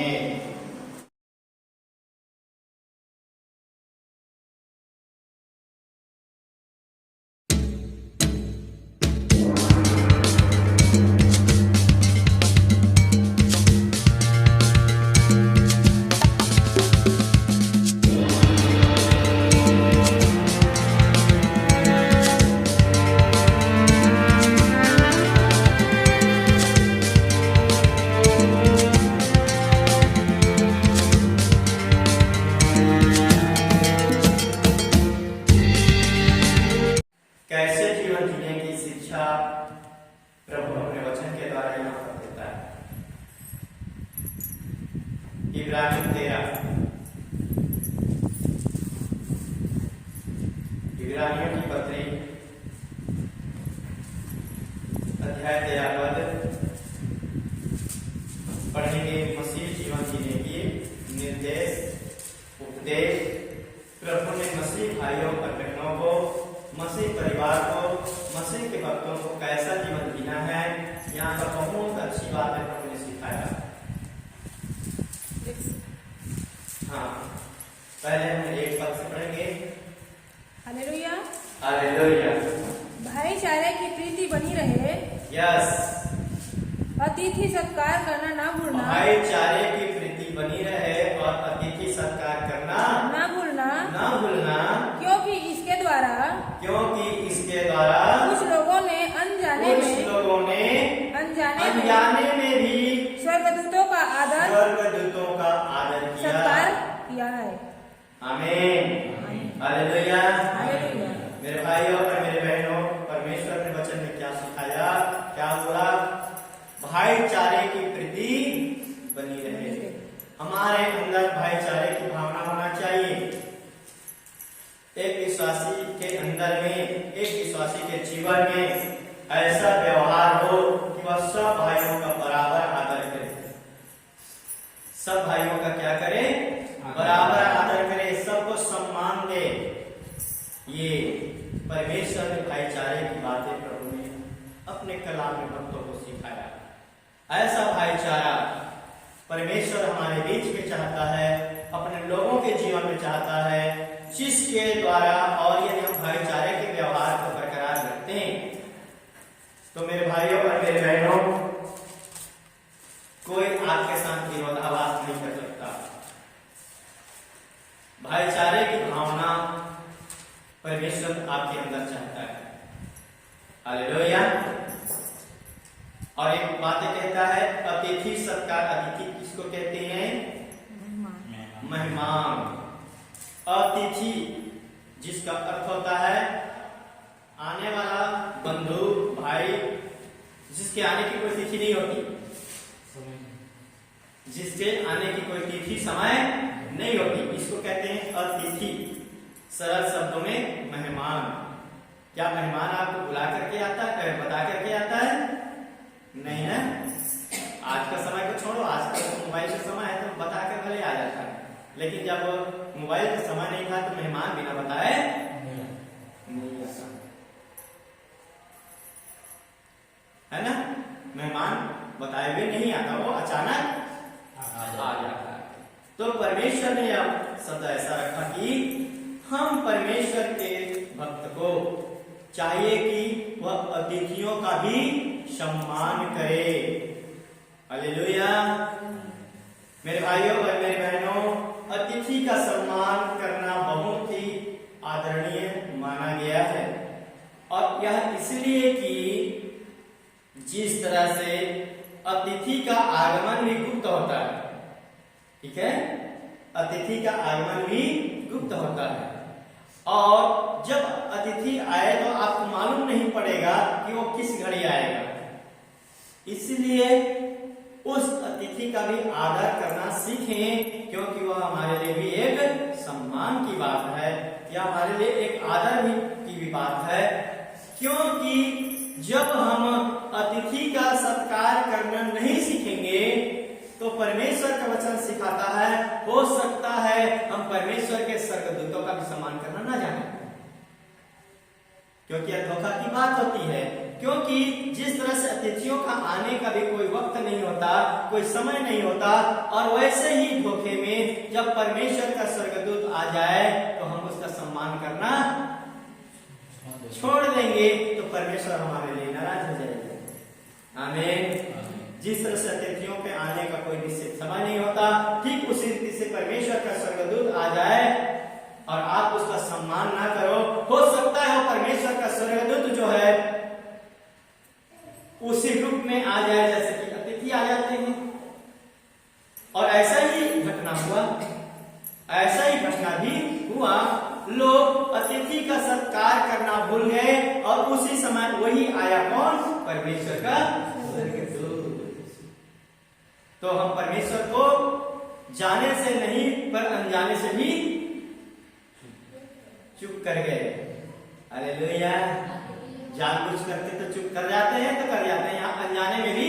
आमीन। कैसे जीवन जीने की शिक्षा प्रभु अपने वचन के द्वारा यहाँ पर देता है। इब्रानियों 13 इब्रानियों की पत्री अध्याय 13 पद पढ़ेंगे। मसीह जीवन जीने की निर्देश उपदेश। प्रभु ने मसीह भाइयों और बहनों को, मसीह परिवार को, मसीह के भक्तों को कैसा जीवन जीना है, यहाँ पर बहुत अच्छी बात है प्रभु ने सिखाया। हाँ, पहले हम एक पद से पढ़ेंगे। हालेलुया। हालेलुया। भाईचारे की प्रीति बनी रहे। यस। अतिथि सत्कार करना ना भूलना। भाईचारे की प्रीति बनी रहे और अतिथि सत्कार करना ना भूलना। क्योंकि इसके द्वारा कुछ लोगों ने अनजाने में भी स्वर्गदूतों का आदर सत्कार किया है। आमीन। हालेलुया। हालेलुया। मेरे भाइयों और मेरे बहनों, परमेश्वर ने वचन में क्या सिखाया, क्या बोला? भाईचारे की प्रीति बनी रहे। हमारे अंदर भाईचारे की भावना होना चाहिए। एक विश्वासी के अंदर में, एक विश्वासी के जीवन में ऐसा व्यवहार हो कि वह सब भाइयों का बराबर आदर करे। सब भाइयों का क्या करे? बराबर आदर करे, सबको सम्मान दे। ये परमेश्वर ने भाईचारे की बातें प्रभु ने अपने कलाम में भक्तों को सिखाया। ऐसा भाईचारा परमेश्वर हमारे बीच में चाहता है, अपने लोगों के जीवन में चाहता है, जिसके द्वारा, और यदि हम भाईचारे के व्यवहार को बरकरार रखते हैं तो मेरे भाइयों और मेरे बहनों, कोई आपके साथ विरोधाभास नहीं कर सकता। भाईचारे की भावना परमेश्वर आपके अंदर चाहता है। हालेलुया। और एक बात कहता है, अतिथि सत्कार। अतिथि किसको कहते हैं? मेहमान। अतिथि जिसका अर्थ होता है आने वाला बंधु, भाई, जिसके आने की कोई तिथि नहीं होती, जिसके आने की कोई तिथि समय नहीं होती, इसको कहते हैं अतिथि। सरल शब्दों में मेहमान। क्या मेहमान आपको बुला करके आता है, बता करके आता है? नहीं ना। आज का समय को छोड़ो, आज का मोबाइल का समय है तो बता कर भले आ जाता है, लेकिन जब मोबाइल का समय नहीं था तो मेहमान बिना बताए नहीं आता, है ना। मेहमान बताए हुए नहीं आता, वो अचानक आ जाता है। तो परमेश्वर ने अब शब्द ऐसा रखा कि हम परमेश्वर के भक्त को चाहिए कि वह अतिथियों का भी सम्मान करे। हालेलुया। मेरे भाइयों और मेरे बहनों, अतिथि का सम्मान करना बहुत ही आदरणीय माना गया है, और यह इसलिए कि जिस तरह से अतिथि का आगमन भी गुप्त होता है, ठीक है, अतिथि का आगमन भी गुप्त होता है, और जब अतिथि आए तो आपको मालूम नहीं पड़ेगा कि वो किस घड़ी आएगा। इसलिए उस अतिथि का भी आदर करना सीखें, क्योंकि वह हमारे लिए भी एक सम्मान की बात है, या हमारे लिए एक आदर भी की भी बात है। क्योंकि जब हम अतिथि का सत्कार करना नहीं सीखेंगे तो परमेश्वर का वचन सिखाता है, हो सकता है हम परमेश्वर के स्वर्गदूतों का भी सम्मान करना ना जाने, क्योंकि यह धोखा की बात होती है। क्योंकि जिस तरह से अतिथियों का आने का भी कोई वक्त नहीं होता, कोई समय नहीं होता, और वैसे ही धोखे में जब परमेश्वर का स्वर्गदूत आ जाए तो हम उसका सम्मान करना छोड़ देंगे तो परमेश्वर हमारे लिए नाराज हो जाएगा। आमीन। जिस तरह से अतिथियों के आने का कोई निश्चित समय नहीं होता, ठीक उसी रीति से परमेश्वर का स्वर्गदूत आ जाए और आप उसका सम्मान ना करो, हो सकता है वो परमेश्वर का स्वर्गदूत जो है उसी रूप में आ जाए जैसे कि अतिथि आ जाते हैं। और ऐसा ही घटना हुआ, ऐसा ही घटना भी हुआ। लोग अतिथि का सत्कार करना भूल गए और उसी समय वही आया कौन? परमेश्वर का स्वर्गदूत। तो हम परमेश्वर को जाने से नहीं पर अनजाने से भी चुप कर गए। हालेलुया। जानबूझ करते तो चुप कर जाते हैं, तो कर जाते हैं, यहाँ अनजाने में भी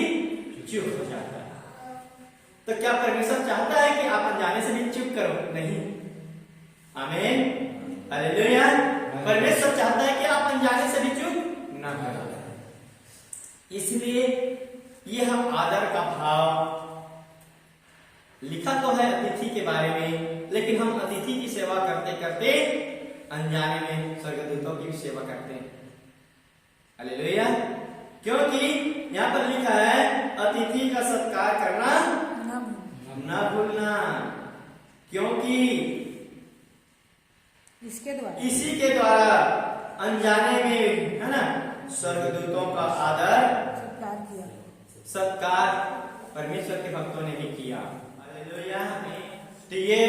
चुप हो जाता है। तो क्या परमेश्वर चाहता है कि आप अनजाने से भी चुप करो? नहीं। आमीन। हालेलुया। परमेश्वर चाहता है कि आप अनजाने से भी चुप ना करो। इसलिए यह आदर का भाव लिखा तो है अतिथि के बारे में, लेकिन हम अतिथि की सेवा करते करते अनजाने में स्वर्गदूतों की भी सेवा करते हैं। हालेलुया। क्योंकि यहाँ पर लिखा है अतिथि का सत्कार करना ना भूलना, क्योंकि इसी के द्वारा अनजाने में, है ना, स्वर्गदूतों का आदर सत्कार परमेश्वर के भक्तों ने भी किया। हालेलुया। तो ये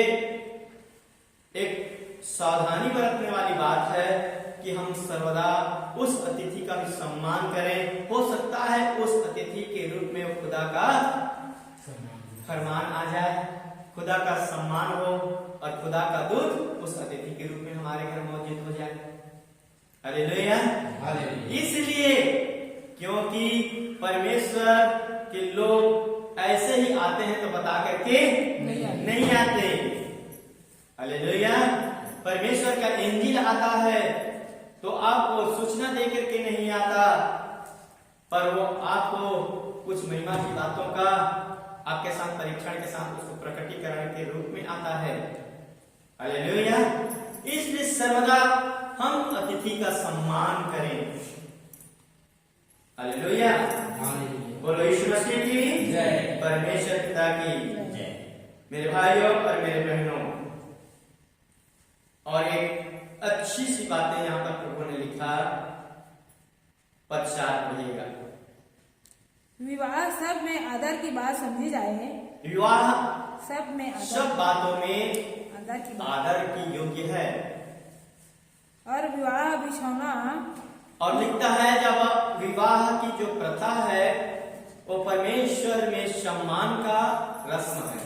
एक सावधानी बरतने वाली बात है कि हम सर्वदा उस अतिथि का भी सम्मान करें। हो सकता है उस अतिथि के रूप में खुदा का फरमान आ जाए, खुदा का सम्मान हो और खुदा का दूत उस अतिथि के रूप में हमारे घर मौजूद हो जाए। हालेलुया। इसलिए क्योंकि परमेश्वर के लोग ऐसे ही आते हैं तो बता करके नहीं आते। हालेलुया। परमेश्वर का इंजील आता है तो आपको सूचना दे करके नहीं आता, पर वो आपको कुछ महिमा की बातों का आपके साथ परीक्षण के साथ उसको प्रकटीकरण के रूप में आता है। हालेलुया। इसलिए सर्वदा हम अतिथि का सम्मान करें। हालेलुया। बोलो यीशु मसीह की जय, परमेश्वर पिता की जय। मेरे भाइयों और मेरे बहनों, और एक अच्छी सी बातें यहाँ पर प्रभु ने लिखा, पश्चात रहेगा। विवाह सब में आदर की बात समझी जाए। विवाह सब में आदर, सब बातों में आदर की योग्य है। और विवाह बिछौना, और लिखता है जब विवाह की जो प्रथा है वो परमेश्वर में सम्मान का रस्म है,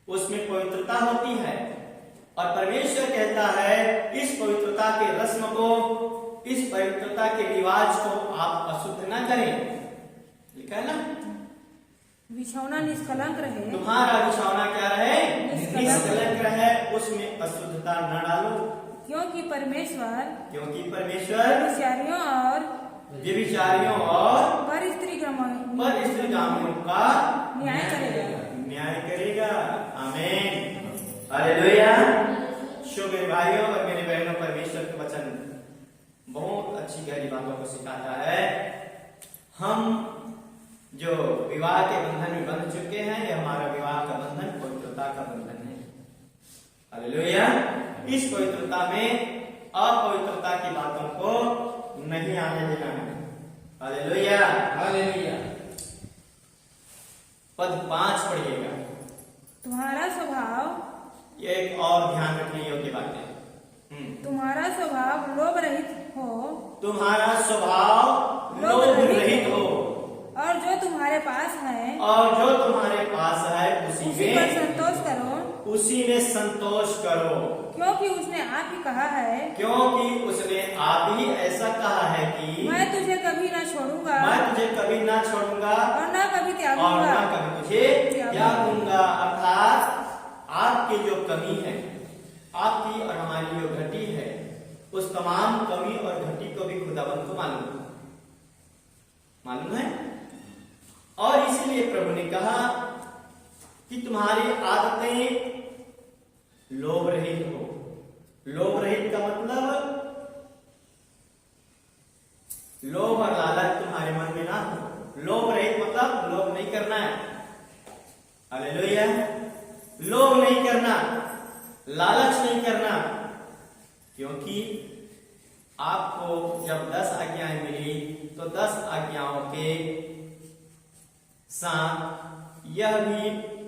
उसमें पवित्रता होती है, और परमेश्वर कहता है इस पवित्रता के रस्म को, इस पवित्रता के रिवाज को आप अशुद्ध न करें। लिखा है ना, बिछौना निष्कलंक रहे। तुम्हारा बिछौना क्या रहे? निष्कलंक रहे, उसमें अशुद्धता न डालो। क्योंकि परमेश्वर व्यभिचारियों और पर स्त्रीगामियों का न्याय करेगा। आमीन। हालेलुया। मेरे भाइयों और मेरे बहनों, परमेश्वर के वचन बहुत अच्छी गहरी बातों को सिखाता है। हम जो विवाह के बंधन में बंध चुके हैं, यह हमारा विवाह का बंधन पवित्रता का बंधन है। हालेलुया। इस पवित्रता में अपवित्रता की बातों को नहीं आने देना है। हालेलुया। हालेलुया। पद 5 पढ़िएगा। तुम्हारा स्वभाव, ये एक और ध्यान रखने योग्य बात है। तुम्हारा स्वभाव लोभ रहित हो। तुम्हारा स्वभाव लोभ रहित हो, और जो तुम्हारे पास है उसी में संतोष करो। उसी में संतोष करो, क्योंकि उसने आप ही कहा है, क्योंकि उसने आप ही ऐसा कहा है कि मैं तुझे कभी ना छोड़ूंगा, और ना कभी त्यागूंगा। अर्थात आपकी जो कमी है, आपकी और हमारी जो घटी है, उस तमाम कमी और घटी को भी खुदावंत को मालूम। मालूम है। और इसीलिए प्रभु ने कहा कि तुम्हारी आदतें लोभ रहित हो। लोभ रहित का मतलब लोभ और लालच तुम्हारे मन में ना हो। लोभ रहित मतलब लोभ नहीं करना है। हालेलुया। लोभ नहीं करना, लालच नहीं करना, क्योंकि आपको जब 10 आज्ञाएं मिली तो 10 आज्ञाओं के साथ यह भी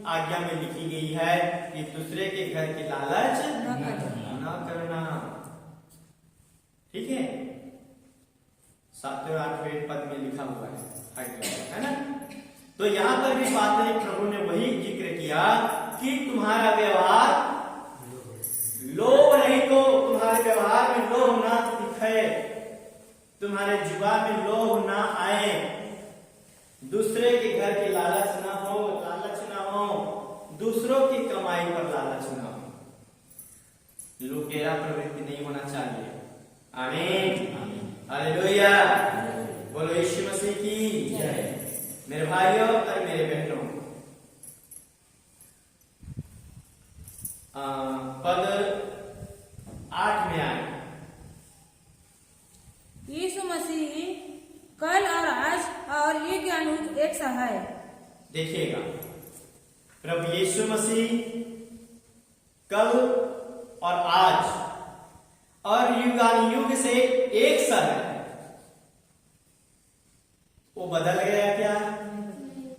आज्ञा में लिखी गई है कि दूसरे के घर की लालच न करना। ठीक है, 7वें 8वें पद में लिखा हुआ है ना। तो यहां पर भी बात है, प्रभु ने वही जिक्र किया कि तुम्हारा व्यवहार लोभ नहीं हो, तुम्हारे व्यवहार में लोभ ना दिखे, तुम्हारे जुबान में लोभ ना आए, दूसरे के घर की लालच ना हो, दूसरों की कमाई पर लालच ना हो, लुटेरा प्रवृत्ति नहीं होना चाहिए। आमीन, हालेलुया, बोलो यीशु मसीह की जय। मेरे भाइयों और मेरे बहनों, पद 8 में आए, यीशु मसीह कल और आज और युग के अनुरूप एक सा है। देखिएगा, प्रभु यीशु मसीह कल और आज और युगानुयुग से एक सा है। वो बदल गया क्या?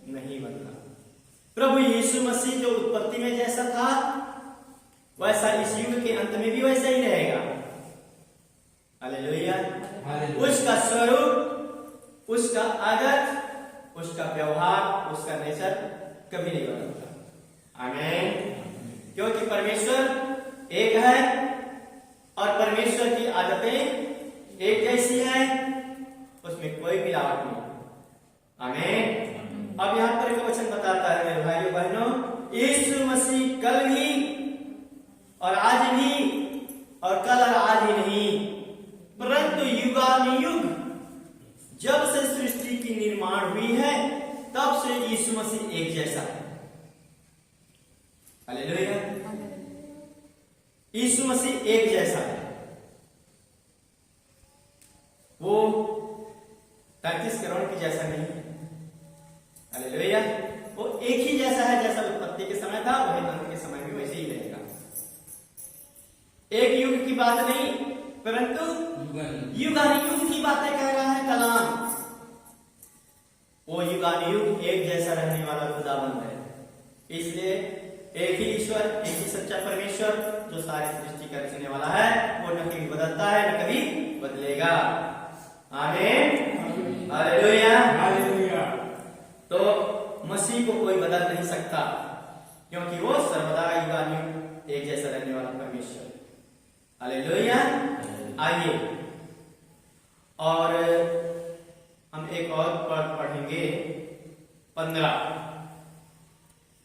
नहीं बदला। प्रभु यीशु मसीह जो उत्पत्ति में जैसा था वैसा इस युग के अंत में भी वैसा ही रहेगा। हालेलुया। उसका स्वरूप, उसका आदत, उसका व्यवहार, उसका नेचर कभी नहीं बदलता। आमीन। क्योंकि परमेश्वर एक है और परमेश्वर की आदतें एक जैसी हैं, उसमें कोई मिलावट नहीं। आमीन। अब यहां पर एक वचन बताता है मेरे भाइयों बहनों, यीशु मसीह कल भी और आज भी और कल और आज ही नहीं, परंतु युगानुयुग जब से सृष्टि की निर्माण हुई है तब से यीशु मसीह एक जैसा है। हालेलुया। यीशु मसीह एक जैसा है। वो 33 करोड़ की जैसा नहीं है। हालेलुया। वो एक ही जैसा है, जैसा उत्पत्ति के समय था वही अंत के समय भी वैसे ही रहेगा। एक युग की बात नहीं, परंतु युगानुयुग की बातें कह रहा है कलाम। वो युगानुयुग एक जैसा रहने वाला खुदाबंद है। इसलिए एक ही ईश्वर, एक ही सच्चा परमेश्वर जो सारी सृष्टि का रचने वाला है, वो न कभी बदलता है न कभी बदलेगा। आमीन, हालेलुया, हालेलुया। तो मसीह को कोई बदल नहीं सकता, क्योंकि वो सर्वदा युगानुयुग एक जैसा रहने वाला परमेश्वर। हालेलुया। आइए और हम एक और पद पढ़ेंगे, 15।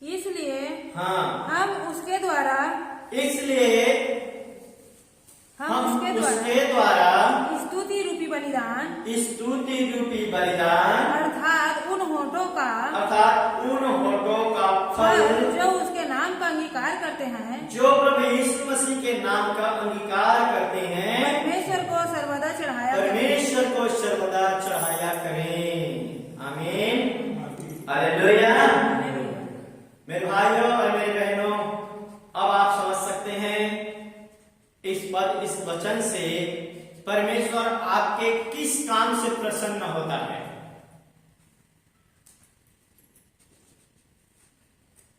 इसलिए हाँ, हम उसके द्वारा स्तुति रूपी बलिदान अर्थात उन होठों का फल जो उसके नाम का अंगीकार करते हैं, जो प्रभु यीशु मसीह के नाम का अंगीकार करते हैं, परमेश्वर को सर्वदा चढ़ाया करें। आमीन, हालेलुया। मेरे भाइयों और मेरे बहनों, अब आप समझ सकते हैं इस वचन से परमेश्वर आपके किस काम से प्रसन्न होता है।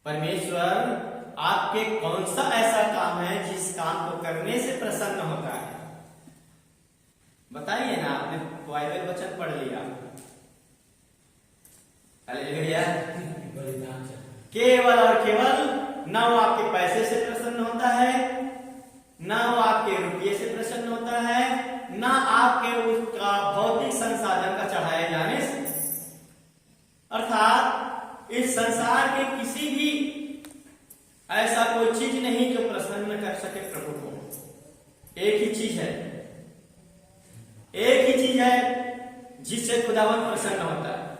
परमेश्वर आपके कौन सा ऐसा काम है जिस काम को करने से प्रसन्न होता है? बताइए ना, आपने बाइबल वचन पढ़ लिया। हालेलुया। केवल और केवल ना वो आपके पैसे से प्रसन्न होता है, ना वो आपके रुपये से प्रसन्न होता है, ना आपके उसका भौतिक संसाधन का चढ़ाए जाने से। अर्थात इस संसार के किसी भी ऐसा कोई चीज नहीं जो प्रसन्न कर सके प्रभु को। एक ही चीज है जिससे खुदावन प्रसन्न होता है।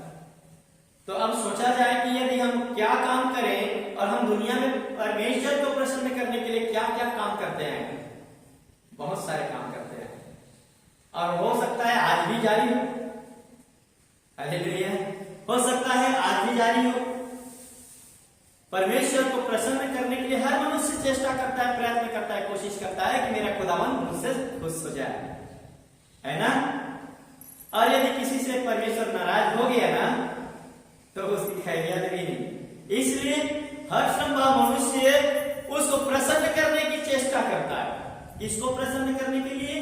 तो अब सोचा जाए कि यदि हम क्या काम करें और हम दुनिया में परमेश्वर को प्रसन्न करने के लिए क्या क्या काम करते हैं। बहुत सारे काम करते हैं और हो सकता है आज भी जारी हो। हालेलुया। हो सकता है आज भी जारी हो। परमेश्वर को प्रसन्न करने के लिए हर मनुष्य चेष्टा करता है, प्रयत्न करता है, कोशिश करता है कि मेरा खुदावन मुझसे खुश हो जाए, है ना। और यदि किसी से परमेश्वर नाराज हो गया ना तो उसकी खैरियत भी नहीं। इसलिए हर संभव मनुष्य उसको प्रसन्न करने की चेष्टा करता है। किसको प्रसन्न करने के लिए?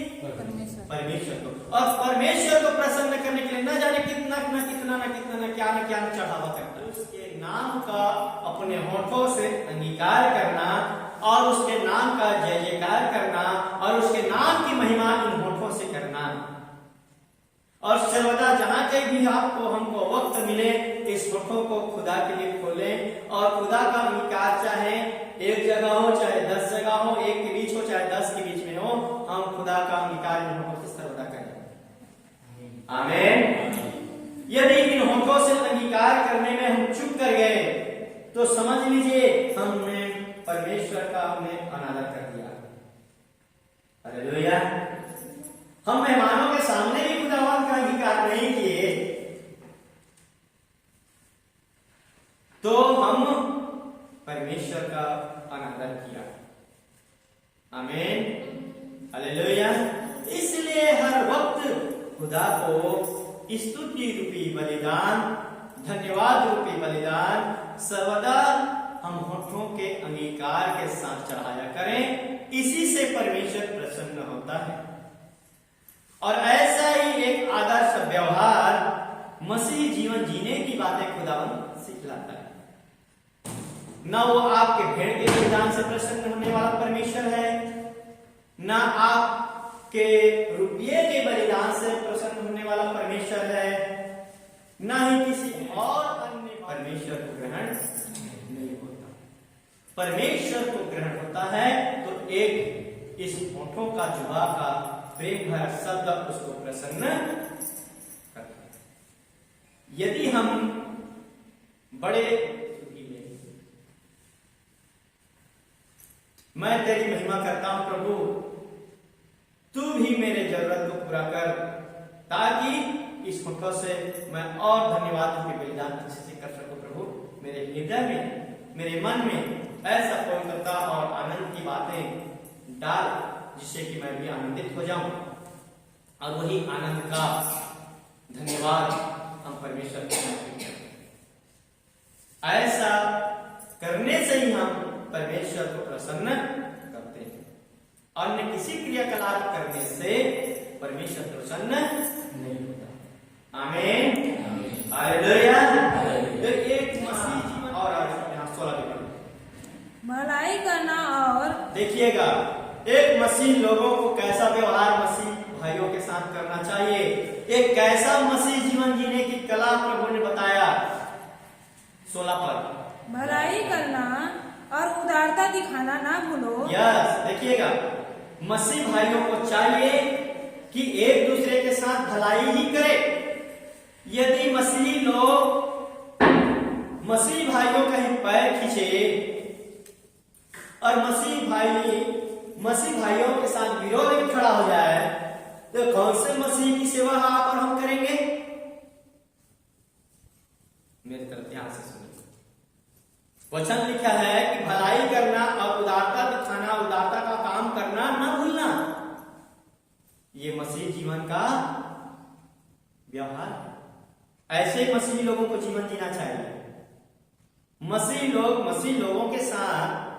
परमेश्वर को। और परमेश्वर को प्रसन्न करने के लिए न जाने कितना न क्या न चढ़ावा करता है। उसके नाम का अपने होठों से अंगीकार करना और उसके नाम का जय जयकार करना और उसके नाम की महिमा इन होठों से करना। और सर्वदा जहां कहीं भी आपको हमको वक्त मिले इस होठों को खुदा के लिए खोलें और खुदा का अंगीकार चाहे एक जगह हो चाहे 10 जगह हो, एक के बीच हो चाहे 10 के बीच में हो, हम खुदा का अंगीकार इन होठों से सर्वदा करें। आमीन। यदि इन होठों से अंगीकार करने में हम चुप कर गए तो समझ लीजिए हमने परमेश्वर का अनादर कर दिया। हालेलुया। हम मेहमानों के सामने भी खुदावन का अंगीकार नहीं किए तो हम परमेश्वर का अनादर किया। आमीन। हालेलुया। इसलिए हर वक्त खुदा को स्तुति रूपी बलिदान, धन्यवाद रूपी बलिदान सर्वदा हम होठों के अंगीकार के साथ चढ़ाया करें। इसी से परमेश्वर प्रसन्न होता है। और ऐसा ही एक आदर्श व्यवहार मसीह जीवन जीने की बातें खुदावन सिखलाता है। न वो आपके भेड़ के बलिदान से प्रसन्न होने वाला परमेश्वर है, न आपके रुपये के बलिदान से प्रसन्न होने वाला परमेश्वर है, न ही किसी और अन्य परमेश्वर को ग्रहण नहीं होता। परमेश्वर को ग्रहण होता है तो एक इस होठों का जुबा का प्रेम भरा शब्द उसको प्रसन्न करता है। यदि हम बड़े मैं तेरी महिमा करता हूं प्रभु, तू भी मेरे जरूरत को पूरा कर, ताकि इस होठों से मैं और धन्यवाद के बलिदान अच्छे से कर सकूं। प्रभु मेरे हृदय में, मेरे मन में ऐसा पवित्रता और आनंद की बातें डाल जिससे कि मैं भी आनंदित हो जाऊं और वही आनंद का धन्यवाद हम परमेश्वर को दें। ऐसा करने से ही हम परमेश्वर को प्रसन्न करते हैं। अन्य किसी क्रियाकलाप करने से परमेश्वर प्रसन्न नहीं होता। आमीन। हालेलुया। एक मसीह जीवन और 16 भलाई करना। और देखिएगा एक मसीह लोगों को कैसा व्यवहार मसीह भाइयों के साथ करना चाहिए, एक कैसा मसीह जीवन जीने की कला प्रभु ने बताया। 16 पर भलाई करना और उदारता दिखाना ना भूलो। यस, देखिएगा मसीह भाइयों को चाहिए कि एक दूसरे के साथ भलाई ही करे। यदि मसीह लोग मसीह भाइयों का ही पैर खींचे और मसीह भाइयों के साथ विरोध में खड़ा हो जाए तो कौन से मसीह की सेवा आप और हम करेंगे? मेरी तरफ ध्यान से सुनिए। वचन लिखा है कि भलाई करना और उदारता दिखाना, उदारता का काम करना ना भूलना। ये मसीह जीवन का व्यवहार है। ऐसे मसीह लोगों को जीवन जीना चाहिए। मसीह लोगों के साथ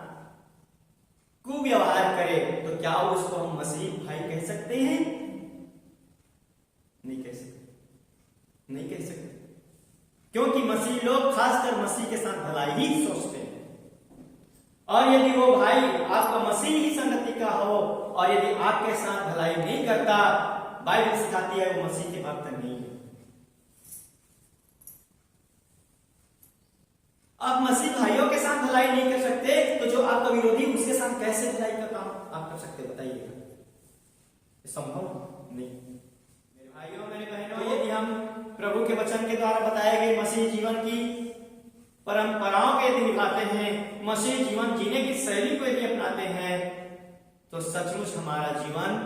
कुव्यवहार करे तो क्या उसको हम मसीह भाई कह सकते हैं? नहीं कह सकते, क्योंकि मसीह लोग खासकर मसीह के साथ भलाई ही सोचते हैं। और यदि वो भाई आपका मसीह ही संगति का हो और यदि आपके साथ भलाई नहीं करता, बाइबल सिखाती है वो मसीह के भक्त नहीं है। आप मसीह भाइयों के साथ भलाई नहीं कर सकते तो जो आपका विरोधी उसके साथ कैसे भलाई का काम आप कर सकते? बताइएगा। संभव नहीं। मेरे भाइयों, मेरे बहनों, यदि हम जीवन की परंपराओं को यदि निभाते हैं, मसीह जीवन जीने की शैली को यदि अपनाते हैं, तो सचमुच हमारा जीवन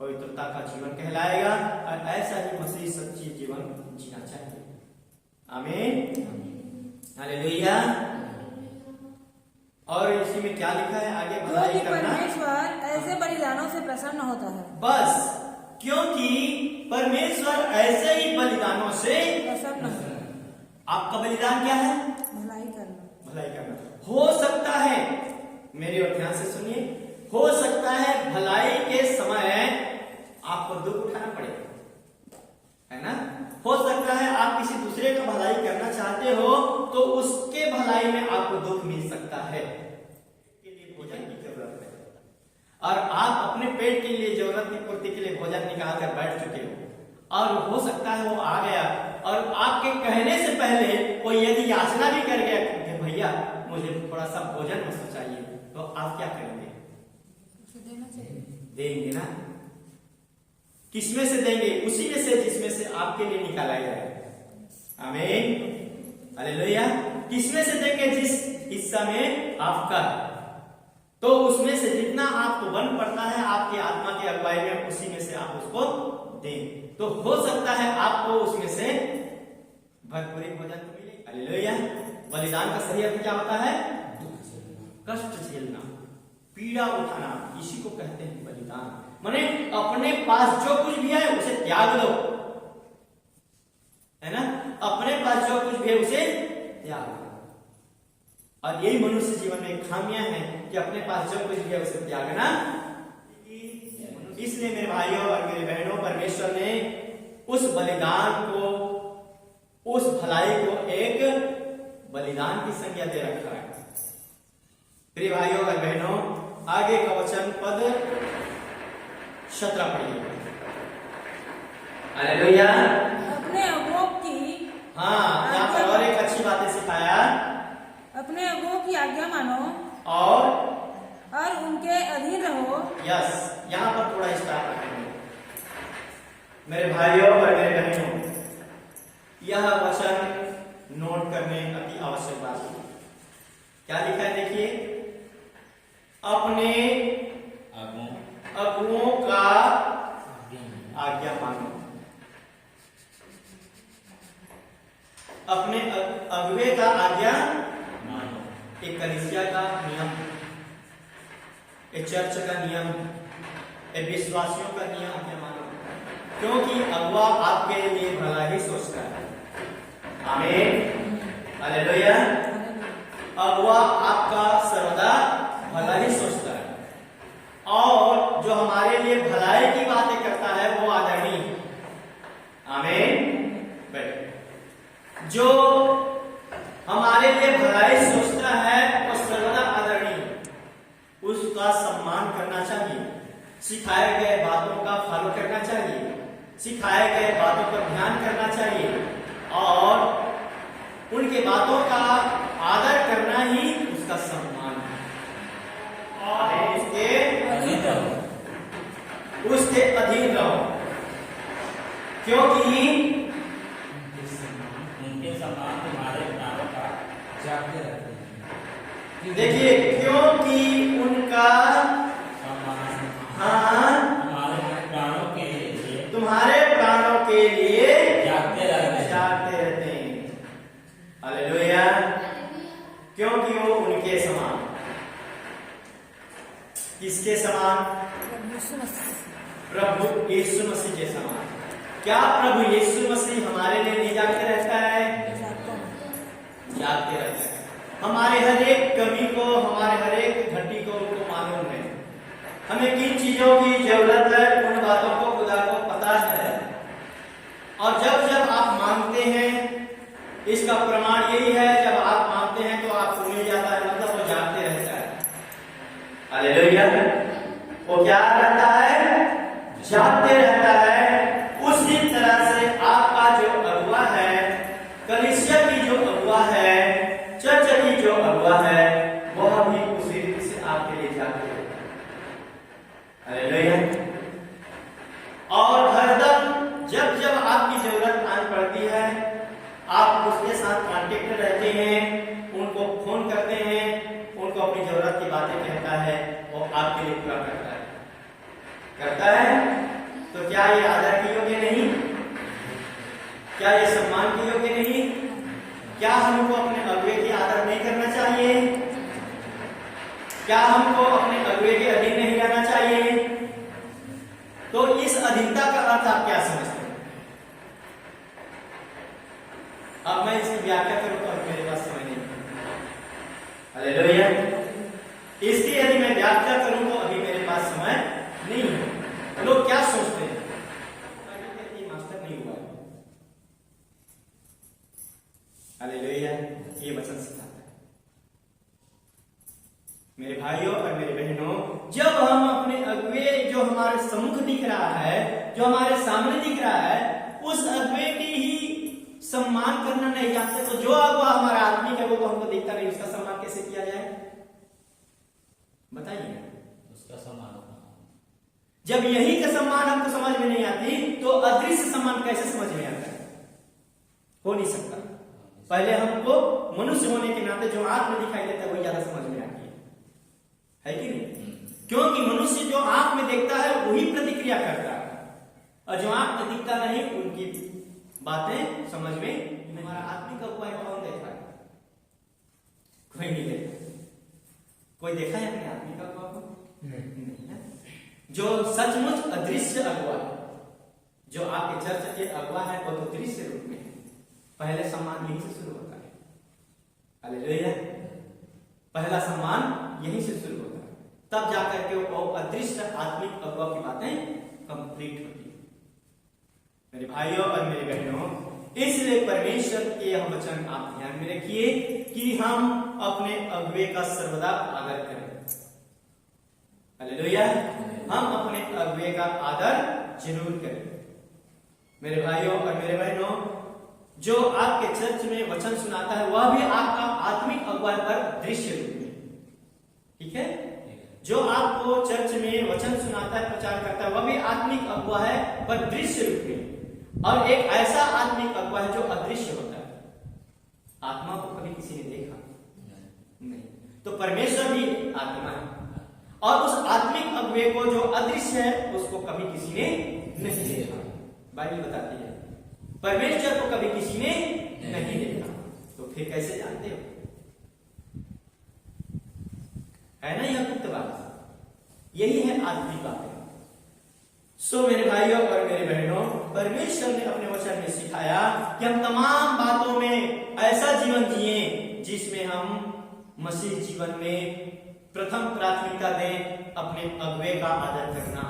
पवित्रता का जीवन कहलाएगा। और ऐसा ही मसीह सच्ची जीवन जीना चाहिए। आमीन, हालेलुया। और इसी में क्या लिखा है आगे? भलाई क्योंकि करना। परमेश्वर ऐसे बलिदानों से प्रसन्न होता है। बस, क्योंकि परमेश्वर ऐसे ही बलिदानों से प्रसन्न होता है। आपका बलिदान क्या है? भलाई करना। भलाई करना। हो सकता है, मेरी और ध्यान से सुनिए, हो सकता है भलाई के समय आपको दुख उठाना पड़े, है ना? हो सकता है आप किसी दूसरे का भलाई करना चाहते हो तो उसके भलाई में आपको दुख मिल सकता है। के लिए भोजन की जरूरत है और आप अपने पेट के लिए जरूरत की पूर्ति के लिए भोजन निकाल कर बैठ चुके हो और हो सकता है वो आ गया और आपके कहने से पहले कोई यदि याचना भी कर गया कि भैया मुझे थोड़ा सा भोजन वस्तु चाहिए, तो आप क्या करेंगे? देना चाहिए। देंगे ना? किसमें से देंगे? उसी में से जिसमें से आपके लिए निकाला जाए। आमीन, हालेलुया। किसमें से देंगे? जिस हिस्सा में आपका, तो उसमें से जितना आपको बन पड़ता है आपकी आत्मा की अगुवाई में, उसी में से आप उसको दें। तो हो सकता है आपको उसमें से भरपूरी भोजन तो मिले। हालेलुया। बलिदान का सही अर्थ क्या होता है? कष्ट झेलना, पीड़ा उठाना, इसी को कहते हैं बलिदान। माने अपने पास जो कुछ भी है उसे त्याग दो, है ना? अपने पास जो कुछ भी है उसे त्याग दो। और यही मनुष्य जीवन में खामियां हैं कि अपने पास जो कुछ भी है उसे त्यागना। इसलिए मेरे भाइयों और मेरे बहनों, परमेश्वर ने उस बलिदान को, उस भलाई को एक बलिदान की संज्ञा दे रखा है। प्रिय भाइयों और बहनों, आगे का वचन पद 17 पढ़िए। हालेलुया। अपने अगुओं की, हाँ, यहाँ पर और एक अच्छी बातें सिखाया। अपने अगुओं की आज्ञा मानो और उनके अधीन रहो। यस, यहाँ पर थोड़ा स्टार्ट रखेंगे मेरे भाइयों और मेरे बहनों। यह वचन नोट करने अति आवश्यक बात है। क्या लिखा है देखिए, अपने अगुओं का आज्ञा मानो। अपने अगुए का आज्ञा मानो। एक कलीसिया का नियम, एक चर्च का नियम, एक विश्वासियों का नियम आज्ञा मानो, क्योंकि अगुआ आपके लिए भला ही सोचता है। आमीन, हालेलुया। अगुआ आपका सर्वदा भला ही सोचता है और जो हमारे लिए भलाई की बातें करता है वो आदरणीय है। आमीन। जो हमारे लिए भलाई सोचता है वो सर्वदा आदरणीय, उसका सम्मान करना चाहिए, सिखाए गए बातों का फॉलो करना चाहिए, सिखाए गए बातों पर ध्यान करना चाहिए और उनके बातों का आदर करना ही उसका सम्मान है। और उसके अधीन रहो, क्योंकि उनके समान तुम्हारे प्राणों का जागते रहते हैं। देखिए, क्योंकि उनका तुम्हारे प्राणों के लिए जागते रहते हैं। हालेलुया। क्योंकि वो उनके समान, किसके समान? प्रभु यीशु मसीह के समान। क्या प्रभु यीशु मसीह हमारे लिए नहीं जागते रहता है? जागते रहता है। हमारे हर एक कमी को, हमारे हर एक घटी को उनको मालूम है। हमें किन चीजों की जरूरत है उन बातों को खुदा को पता है। और जब जब आप मांगते हैं, इसका प्रमाण यही है, जब आप मांगते हैं तो आपको मिल जाता है, मतलब वो जागते रहता है। हालेलुया। वो क्या रहता है? जागते रहता है। उसी तरह से आपका जो अगुआ है, कलीसिया की जो अगुआ है, चर्च की जो अगुआ है, वह भी उसी रीति से आपके लिए जागते रहता है। हालेलुया। और हरदम जब जब आपकी जरूरत आन पड़ती है, आप उसके साथ बातें कहता है वो आपके लिए पूरा करता है। तो क्या ये आदर के योग्य नहीं? क्या ये सम्मान के योग्य नहीं? क्या हमको अपने अगुवे की आदर नहीं करना चाहिए? क्या हमको अपने अगुवे के अधीन नहीं रहना चाहिए? तो इस अधीनता का अर्थ आप क्या समझते हैं? अब मैं इसकी व्याख्या करूं तो मेरे पास समय नहीं। हालेलुया। इसकी यदि मैं व्याख्या करूं तो अभी मेरे पास समय नहीं है। लोग क्या सोचते हैं? मास्टर नहीं हुआ। हालेलुया। ये वचन सिखाता है मेरे भाइयों और मेरे बहनों, जब हम अपने अगुवे जो हमारे सम्मुख दिख रहा है, जो हमारे सामने दिख रहा है, उस अगुवे की ही सम्मान करना नहीं जानते तो जो अगुवा हमारा आत्मिक है वो तो हमको दिखता नहीं, उसका सम्मान कैसे किया जाए? बताइए। उसका सम्मान जब यही का सम्मान हमको समझ में नहीं आती तो अदृश्य सम्मान कैसे समझ में आता है? हो नहीं सकता। पहले हमको मनुष्य होने के नाते जो आंख में दिखाई देता है वही ज्यादा समझ में आती है कि नहीं? क्योंकि मनुष्य जो आंख में देखता है वही प्रतिक्रिया करता है, और जो आंख में दिखता नहीं उनकी बातें समझ में। हमारा आत्मिक अगुवा कौन देखा है? कोई नहीं देखा। कोई देखा है अपने आत्मिक अगुवा को? नहीं है। जो सचमुच अदृश्य अगुवा है, जो आपके चर्च के अगुवा है, वो तो दृश्य रूप में है। पहले सम्मान यहीं से शुरू होता है। हालेलुया। पहला सम्मान यहीं से शुरू होता है, तब जाकर के वो अदृश्य आत्मिक अगुवा की बातें कंप्लीट होती है। मेरे भाइयों और मेरे बहनों, इसलिए परमेश्वर के यह वचन आप ध्यान में रखिए कि हम अपने अगुवे का सर्वदा आदर करें। हालेलुया। हम अपने अगुवे का आदर जरूर करें। मेरे भाइयों और मेरे बहनों, जो आपके चर्च में वचन सुनाता है वह भी आपका आत्मिक अगुवा पर दृश्य रूप में, ठीक है? जो आपको चर्च में वचन सुनाता है, प्रचार करता है, वह भी आत्मिक अगुवा है पर दृश्य रूप में। और एक ऐसा आत्मिक अगुवा है जो अदृश्य होता है। आत्मा को कभी किसी ने देखा नहीं, तो परमेश्वर भी आत्मा है, और उस आत्मिक अगुवे को जो अदृश्य है उसको कभी किसी ने नहीं देखा। बाइबल बताती है परमेश्वर को कभी किसी ने नहीं देखा, तो फिर कैसे जानते हो? है ना यह गुप्त बात? यही है आत्मिक बात। सो मेरे भाइयों और मेरे बहनों, परमेश्वर ने अपने वचन में सिखाया कि हम तमाम बातों में ऐसा जीवन जिए जिसमें हम मसीह जीवन में प्रथम प्राथमिकता दें अपने अगुवे का आदर करना,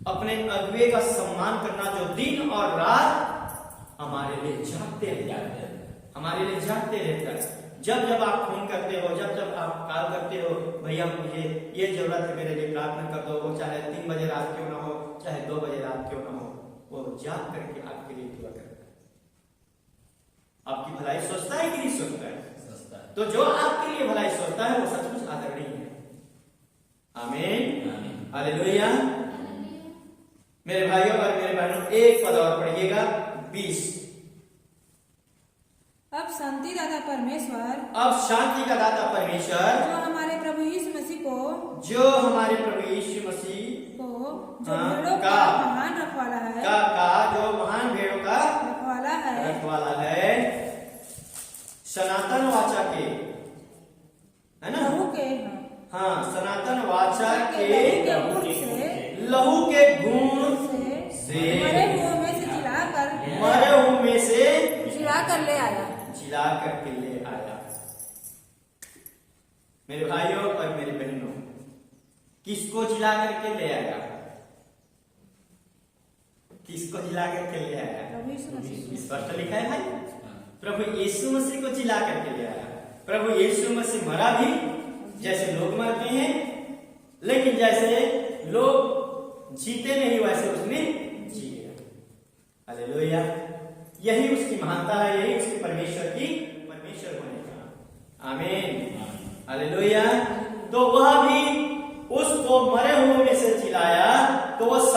अपने अगुवे का सम्मान करना, जो दिन और रात हमारे लिए जागते रहता है, हमारे लिए जागते रहता है। जब जब आप फोन करते हो, जब जब आप कॉल करते हो, भैया मुझे ये जरूरत है, मेरे लिए प्रार्थना कर दो, वो चाहे 3 बजे रात क्यों ना हो, चाहे 2 बजे रात क्यों ना हो, वो जाग करके आपके लिए दुआ करता है। आपकी भलाई सोचता है कि नहीं सोचता है? तो जो आपके लिए भलाई सोचता है वो सचमुच आदरणीय है। आमीन। हालेलुया। मेरे भाइयों और मेरे बहनों, एक पद और पढ़िएगा, 20। अब शांति दाता परमेश्वर, अब शांति का दाता परमेश्वर, जो हमारे प्रभु यीशु मसीह को, जो हमारे प्रभु यीशु मसीह को जो हाँ, भेड़ों का महान रखवाला है, जो महान भेड़ों का रखवाला है, सनातन वाचा के, है ना? लहू के, हाँ, सनातन वाचा के लहू के गुण से मरे हुओं में से जिलाकर ले आया, जिला करके ले आया। मेरे भाइयों और मेरे बहनों, किसको जिला करके ले आया? किसको जिला करके ले आया? प्रभु यीशु मसीह। स्पष्ट लिखा है भाई, प्रभु यीशु मसीह को जिला करके ले आया। प्रभु यीशु मसीह मरा भी जैसे लोग मरते हैं, लेकिन जैसे लोग जीते नहीं वैसे उसने जी लिया। हालेलुया। यही उसकी महानता है, यही उसके परमेश्वर होने का। आमीन। हालेलुया। तो वह भी उसको मरे हुए में से जिलाया, तो वह